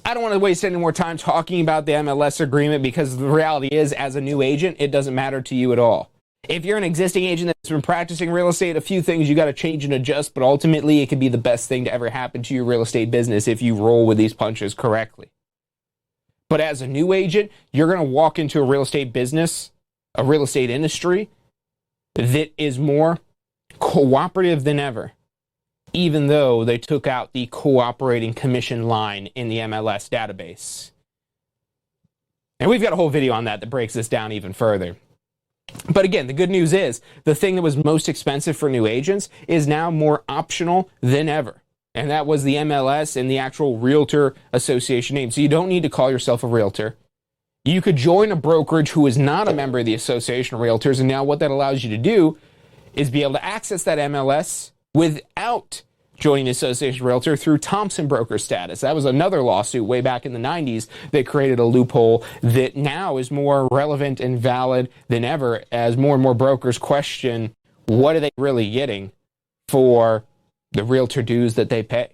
I don't want to waste any more time talking about the MLS agreement because the reality is, as a new agent, it doesn't matter to you at all. If you're an existing agent that's been practicing real estate, a few things you got to change and adjust, but ultimately it could be the best thing to ever happen to your real estate business if you roll with these punches correctly. But as a new agent, you're going to walk into a real estate business, a real estate industry that is more cooperative than ever, even though they took out the cooperating commission line in the MLS database. And we've got a whole video on that breaks this down even further. But again, the good news is the thing that was most expensive for new agents is now more optional than ever. And that was the MLS and the actual Realtor Association name. So you don't need to call yourself a realtor. You could join a brokerage who is not a member of the Association of Realtors. And now what that allows you to do is be able to access that MLS without joining the Association of Realtors through Thompson broker status. That was another lawsuit way back in the 90s that created a loophole that now is more relevant and valid than ever as more and more brokers question what are they really getting for the realtor dues that they pay.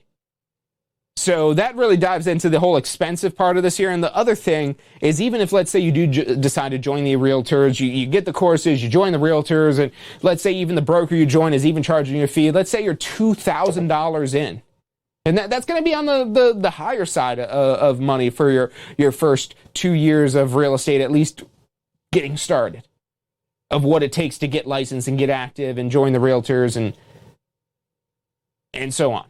So that really dives into the whole expensive part of this here. And the other thing is, even if, let's say, you do decide to join the realtors, you get the courses, you join the realtors, and let's say even the broker you join is even charging you a fee. Let's say you're $2,000 in. And that's going to be on the higher side of money for your first 2 years of real estate, at least getting started, of what it takes to get licensed and get active and join the realtors and so on.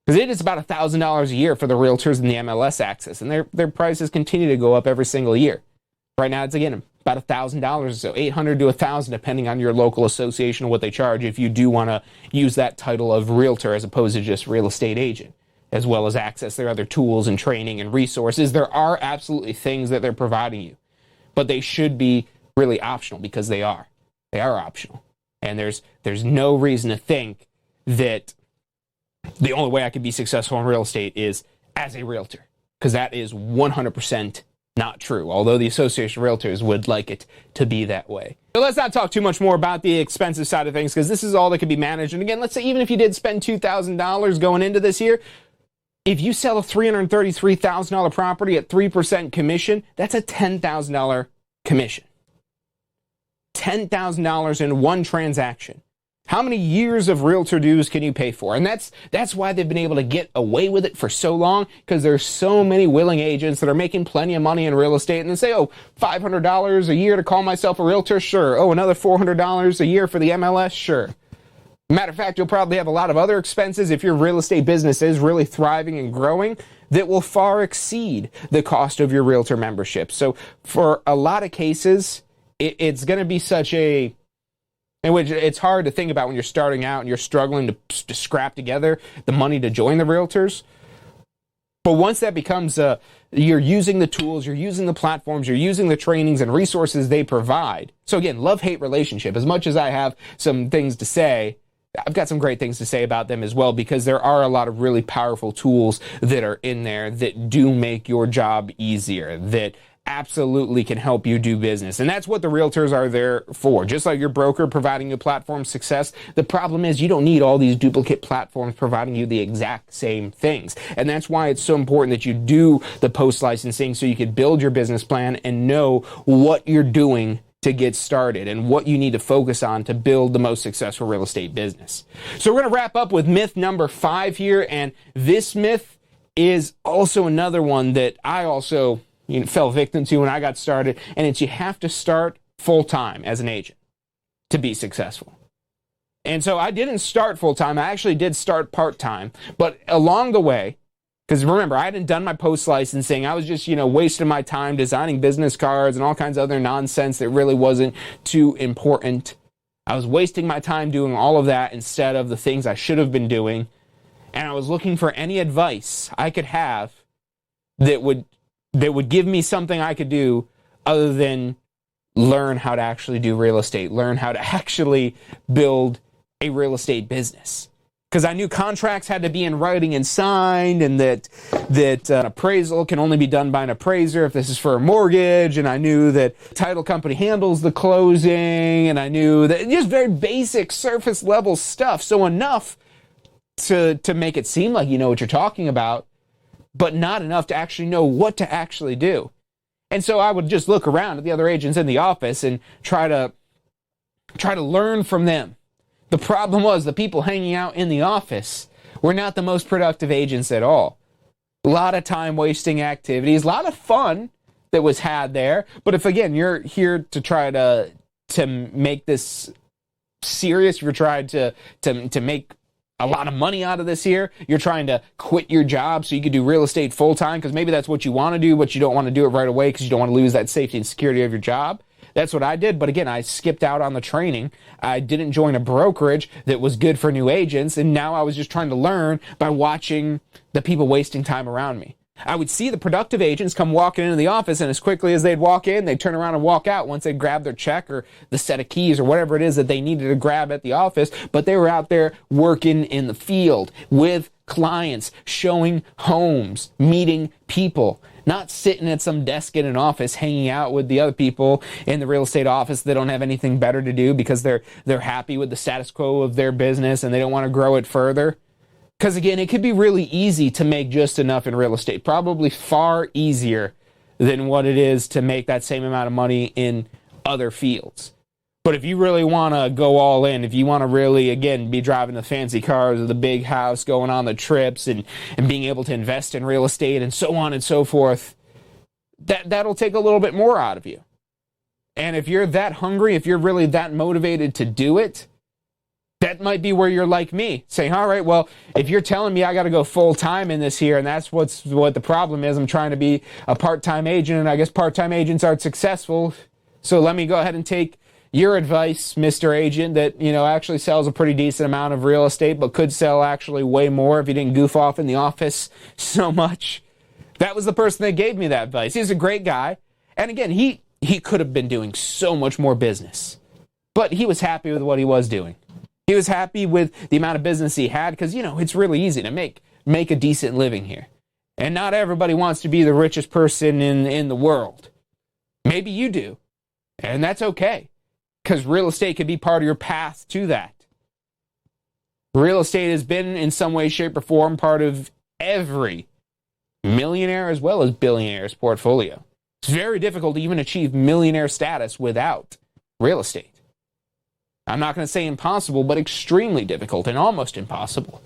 Because it is about $1,000 a year for the realtors in the MLS access, and their prices continue to go up every single year. Right now, it's again about $1,000 or so, $800 to $1,000, depending on your local association and what they charge. If you do want to use that title of realtor as opposed to just real estate agent, as well as access their other tools and training and resources. There are absolutely things that they're providing you, but they should be really optional, because they are. They are optional. And there's no reason to think that the only way I could be successful in real estate is as a realtor, because that is 100% not true, although the Association of Realtors would like it to be that way. So let's not talk too much more about the expensive side of things, because this is all that can be managed. And again, let's say even if you did spend $2,000 going into this year, if you sell a $333,000 property at 3% commission, that's a $10,000 commission. $10,000 in one transaction. How many years of realtor dues can you pay for? And that's why they've been able to get away with it for so long, because there's so many willing agents that are making plenty of money in real estate, and they say, oh, $500 a year to call myself a realtor? Sure. Oh, another $400 a year for the MLS? Sure. Matter of fact, you'll probably have a lot of other expenses if your real estate business is really thriving and growing that will far exceed the cost of your realtor membership. So for a lot of cases, it's going to be such a... in which it's hard to think about when you're starting out and you're struggling to scrap together the money to join the realtors. But once that becomes you're using the tools, you're using the platforms, you're using the trainings and resources they provide. So again, love-hate relationship. As much as I have some things to say, I've got some great things to say about them as well, because there are a lot of really powerful tools that are in there that do make your job easier, that absolutely can help you do business. And that's what the realtors are there for. Just like your broker providing you platform success, the problem is you don't need all these duplicate platforms providing you the exact same things. And that's why it's so important that you do the post-licensing, so you can build your business plan and know what you're doing to get started and what you need to focus on to build the most successful real estate business. So we're going to wrap up with myth number 5 here. And this myth is also another one that I also fell victim to when I got started, and it's you have to start full-time as an agent to be successful. And so I didn't start full-time. I actually did start part-time, but along the way, because remember, I hadn't done my post-licensing. I was just, wasting my time designing business cards and all kinds of other nonsense that really wasn't too important. I was wasting my time doing all of that instead of the things I should have been doing. And I was looking for any advice I could have that would give me something I could do other than learn how to actually do real estate, learn how to actually build a real estate business. Because I knew contracts had to be in writing and signed, and that an appraisal can only be done by an appraiser if this is for a mortgage, and I knew that the title company handles the closing, and I knew that just very basic surface level stuff. So enough to make it seem like you know what you're talking about, but not enough to actually know what to actually do. And so I would just look around at the other agents in the office and try to learn from them. The problem was the people hanging out in the office were not the most productive agents at all. A lot of time wasting activities, a lot of fun that was had there. But if, again, you're here to try to make this serious, you're trying to make a lot of money out of this here, you're trying to quit your job so you can do real estate full-time, because maybe that's what you want to do, but you don't want to do it right away because you don't want to lose that safety and security of your job. That's what I did. But again, I skipped out on the training. I didn't join a brokerage that was good for new agents. And now I was just trying to learn by watching the people wasting time around me. I would see the productive agents come walking into the office, and as quickly as they'd walk in, they'd turn around and walk out once they'd grab their check or the set of keys or whatever it is that they needed to grab at the office. But they were out there working in the field with clients, showing homes, meeting people, not sitting at some desk in an office hanging out with the other people in the real estate office that don't have anything better to do because they're happy with the status quo of their business and they don't want to grow it further. Because again, it could be really easy to make just enough in real estate, probably far easier than what it is to make that same amount of money in other fields. But if you really want to go all in, if you want to really, again, be driving the fancy cars or the big house, going on the trips and being able to invest in real estate and so on and so forth, that'll take a little bit more out of you. And if you're that hungry, if you're really that motivated to do it, that might be where you're like me, saying, all right, well, if you're telling me I got to go full-time in this here, and that's what the problem is, I'm trying to be a part-time agent, and I guess part-time agents aren't successful, so let me go ahead and take your advice, Mr. Agent, that, actually sells a pretty decent amount of real estate, but could sell actually way more if you didn't goof off in the office so much. That was the person that gave me that advice. He's a great guy. And again, he could have been doing so much more business, but he was happy with what he was doing. He was happy with the amount of business he had because, it's really easy to make a decent living here. And not everybody wants to be the richest person in the world. Maybe you do. And that's okay, because real estate could be part of your path to that. Real estate has been, in some way, shape, or form, part of every millionaire as well as billionaire's portfolio. It's very difficult to even achieve millionaire status without real estate. I'm not going to say impossible, but extremely difficult and almost impossible.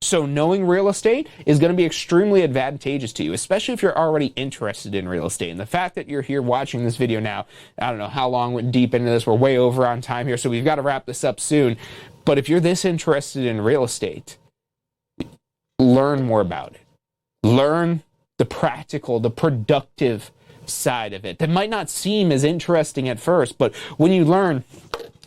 So knowing real estate is going to be extremely advantageous to you, especially if you're already interested in real estate. And the fact that you're here watching this video now, I don't know how long we're deep into this. We're way over on time here, so we've got to wrap this up soon. But if you're this interested in real estate, learn more about it. Learn the practical, the productive side of it. That might not seem as interesting at first, but when you learn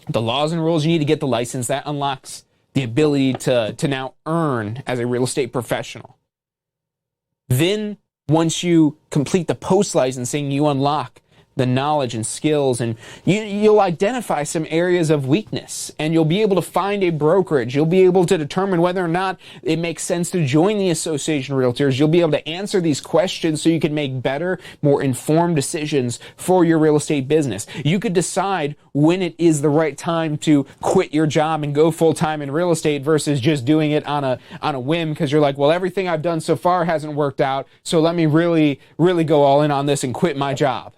the laws and rules, you need to get the license. That unlocks the ability to now earn as a real estate professional. Then, once you complete the post-licensing, you unlock the knowledge and skills, and you'll identify some areas of weakness, and you'll be able to find a brokerage. You'll be able to determine whether or not it makes sense to join the Association of Realtors. You'll be able to answer these questions so you can make better, more informed decisions for your real estate business. You could decide when it is the right time to quit your job and go full-time in real estate versus just doing it on a whim, because you're like, well, everything I've done so far hasn't worked out, so let me really go all in on this and quit my job.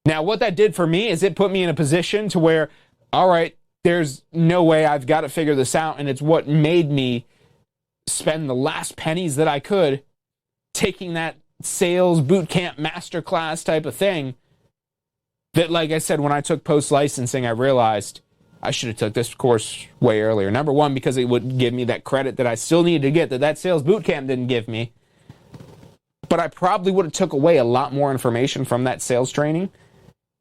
Now, what that did for me is it put me in a position to where, all right, there's no way, I've got to figure this out, and it's what made me spend the last pennies that I could taking that sales boot camp masterclass type of thing that, like I said, when I took post-licensing, I realized I should have took this course way earlier. Number one, because it would give me that credit that I still needed to get that sales boot camp didn't give me. But I probably would have took away a lot more information from that sales training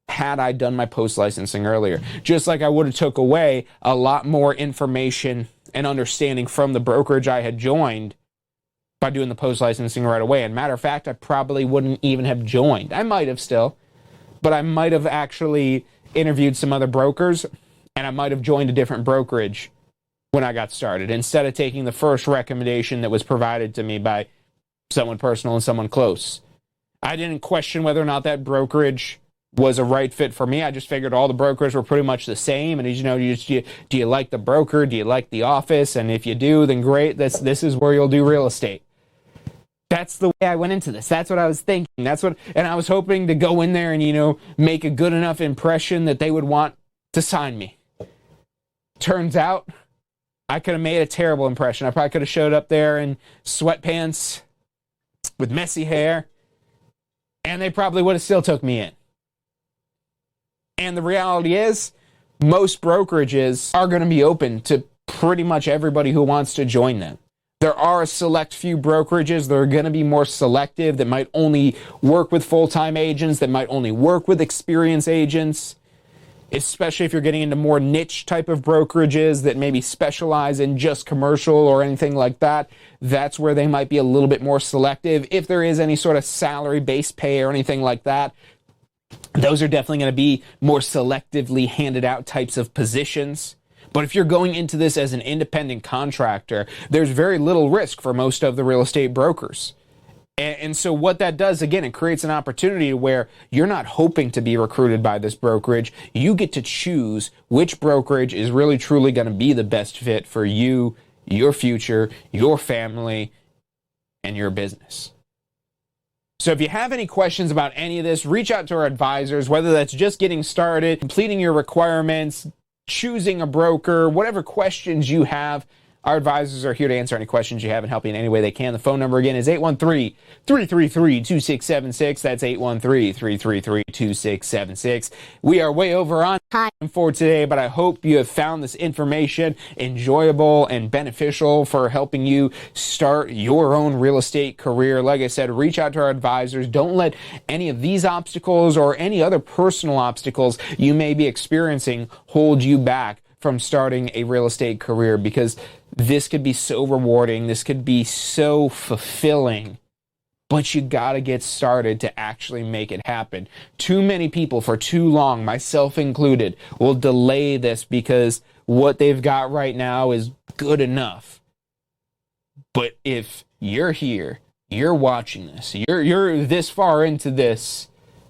had I done my post-licensing earlier. Just like I would have took away a lot more information and understanding from the brokerage I had joined by doing the post-licensing right away. And matter of fact, I probably wouldn't even have joined. I might have still, but I might have actually interviewed some other brokers, and I might have joined a different brokerage when I got started, instead of taking the first recommendation that was provided to me by someone personal and someone close. I didn't question whether or not that brokerage was a right fit for me. I just figured all the brokers were pretty much the same. And do you like the broker? Do you like the office? And if you do, then great. This is where you'll do real estate. That's the way I went into this. That's what I was thinking. And I was hoping to go in there and, make a good enough impression that they would want to sign me. Turns out I could have made a terrible impression. I probably could have showed up there in sweatpants with messy hair, and they probably would have still took me in. And the reality is, most brokerages are going to be open to pretty much everybody who wants to join them. There are a select few brokerages that are going to be more selective, that might only work with full-time agents, that might only work with experienced agents, especially if you're getting into more niche type of brokerages that maybe specialize in just commercial or anything like that. That's where they might be a little bit more selective. If there is any sort of salary-based pay or anything like that, those are definitely going to be more selectively handed out types of positions. But if you're going into this as an independent contractor, there's very little risk for most of the real estate brokers. And so what that does, again, it creates an opportunity where you're not hoping to be recruited by this brokerage. You get to choose which brokerage is really truly going to be the best fit for you, your future, your family, and your business. So if you have any questions about any of this, reach out to our advisors, whether that's just getting started, completing your requirements, choosing a broker, whatever questions you have, Our advisors are here to answer any questions you have and help you in any way they can. The phone number again is 813-333-2676. That's 813-333-2676. We are way over on time for today, but I hope you have found this information enjoyable and beneficial for helping you start your own real estate career. Like I said, reach out to our advisors. Don't let any of these obstacles or any other personal obstacles you may be experiencing hold you back from starting a real estate career, because this could be so rewarding. This could be so fulfilling, but you got to get started to actually make it happen. Too many people for too long, myself included, will delay this because what they've got right now is good enough. But if you're here, you're watching this, you're this far into this,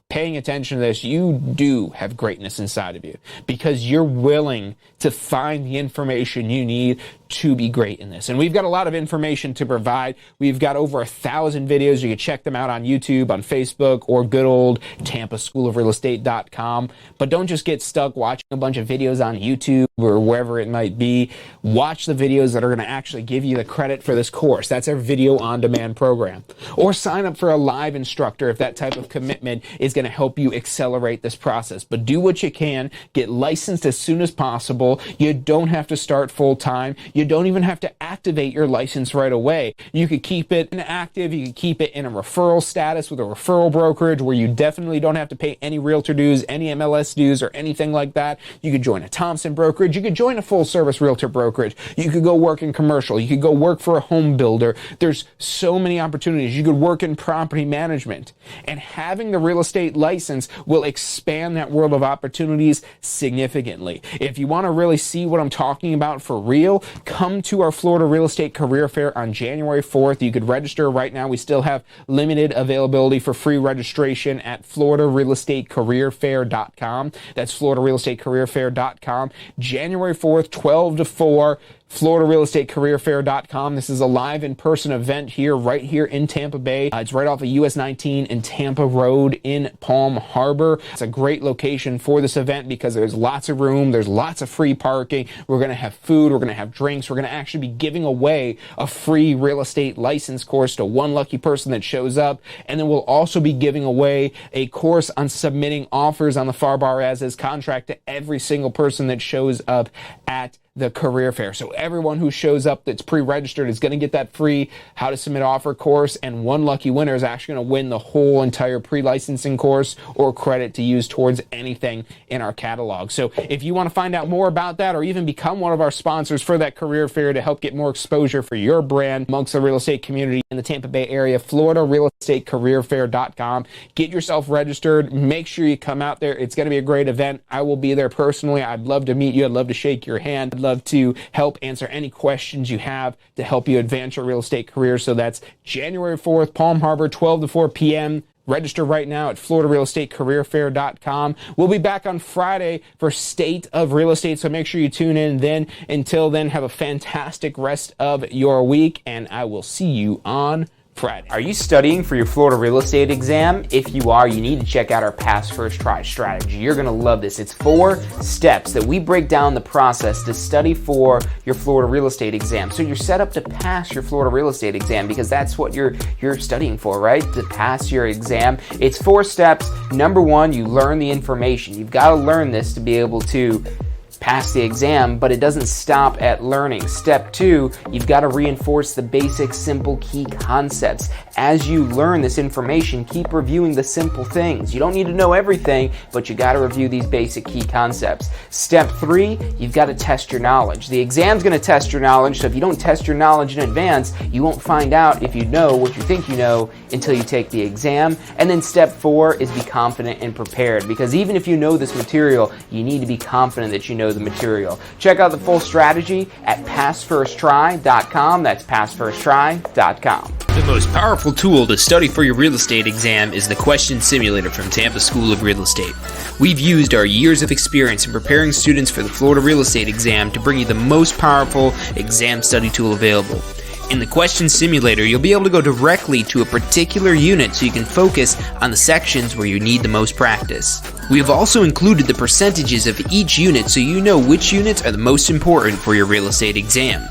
paying attention to this, you do have greatness inside of you, because you're willing to find the information you need to be great in this. And we've got a lot of information to provide. We've got over 1,000 videos. You can check them out on YouTube, on Facebook, or good old TampaSchoolOfRealEstate.com. But don't just get stuck watching a bunch of videos on YouTube or wherever it might be. Watch the videos that are going to actually give you the credit for this course. That's our video on-demand program. Or sign up for a live instructor if that type of commitment is going to help you accelerate this process. But do what you can. Get licensed as soon as possible. You don't have to start full-time. You don't even have to activate your license right away. You could keep it inactive. You could keep it in a referral status with a referral brokerage where you definitely don't have to pay any realtor dues, any MLS dues, or anything like that. You could join a Thompson brokerage. You could join a full-service realtor brokerage. You could go work in commercial. You could go work for a home builder. There's so many opportunities. You could work in property management. And having the real estate license will expand that world of opportunities significantly. If you want to really see what I'm talking about for real, come to our Florida Real Estate Career Fair on January 4th. You could register right now. We still have limited availability for free registration at FloridaRealEstateCareerFair.com. That's FloridaRealEstateCareerFair.com. January 4th, 12 to 4. FloridaRealEstateCareerFair.com. This is a live in-person event here, right here in Tampa Bay. It's right off of US 19 and Tampa Road in Palm Harbor. It's a great location for this event because there's lots of room, there's lots of free parking. We're going to have food, we're going to have drinks, we're going to actually be giving away a free real estate license course to one lucky person that shows up. And then we'll also be giving away a course on submitting offers on the FAR Bar as is contract to every single person that shows up at the career fair. So everyone who shows up that's pre-registered is going to get that free how to submit offer course, and one lucky winner is actually going to win the whole entire pre-licensing course or credit to use towards anything in our catalog. So if you want to find out more about that or even become one of our sponsors for that career fair to help get more exposure for your brand amongst the real estate community in the Tampa Bay area, FloridaRealEstateCareerFair.com. Get yourself registered. Make sure you come out there. It's going to be a great event. I will be there personally. I'd love to meet you. I'd love to shake your hand. I'd love to help answer any questions you have to help you advance your real estate career. So that's January 4th, Palm Harbor, 12 to 4 p.m. Register right now at FloridaRealEstateCareerFair.com. We'll be back on Friday for State of Real Estate, so make sure you tune in then. Until then, have a fantastic rest of your week, and I will see you on Friday. Are you studying for your Florida real estate exam? If you are, you need to check out our Pass First Try strategy. You're going to love this. It's 4 steps that we break down the process to study for your Florida real estate exam. So you're set up to pass your Florida real estate exam because that's what you're studying for, right? To pass your exam. It's 4 steps. Number 1, you learn the information. You've got to learn this to be able to pass the exam, but it doesn't stop at learning. Step 2, you've got to reinforce the basic, simple, key concepts. As you learn this information, keep reviewing the simple things. You don't need to know everything, but you got to review these basic key concepts. Step 3, you've got to test your knowledge. The exam's going to test your knowledge, so if you don't test your knowledge in advance, you won't find out if you know what you think you know until you take the exam. And then step 4 is be confident and prepared, because even if you know this material, you need to be confident that you know the material. Check out the full strategy at PassFirstTry.com. That's PassFirstTry.com. The most powerful tool to study for your real estate exam is the Question Simulator from Tampa School of Real Estate. We've used our years of experience in preparing students for the Florida real estate exam to bring you the most powerful exam study tool available. In the Question Simulator, you'll be able to go directly to a particular unit so you can focus on the sections where you need the most practice. We have also included the percentages of each unit so you know which units are the most important for your real estate exam.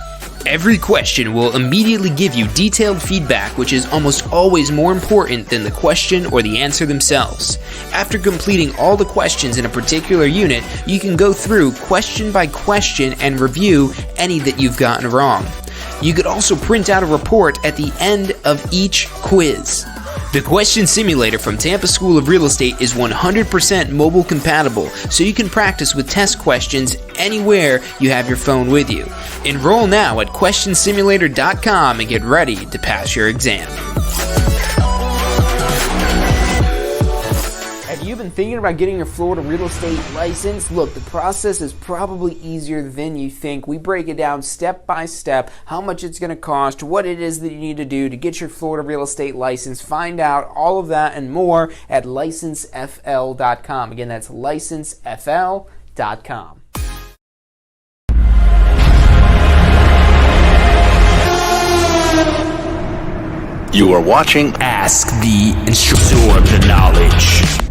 Every question will immediately give you detailed feedback, which is almost always more important than the question or the answer themselves. After completing all the questions in a particular unit, you can go through question by question and review any that you've gotten wrong. You could also print out a report at the end of each quiz. The Question Simulator from Tampa School of Real Estate is 100% mobile compatible, so you can practice with test questions anywhere you have your phone with you. Enroll now at questionsimulator.com and get ready to pass your exam. Have you been thinking about getting your Florida real estate license? Look, the process is probably easier than you think. We break it down step by step, how much it's going to cost, what it is that you need to do to get your Florida real estate license. Find out all of that and more at licensefl.com. Again, that's licensefl.com. You are watching Ask the Instructor. Absorb the knowledge.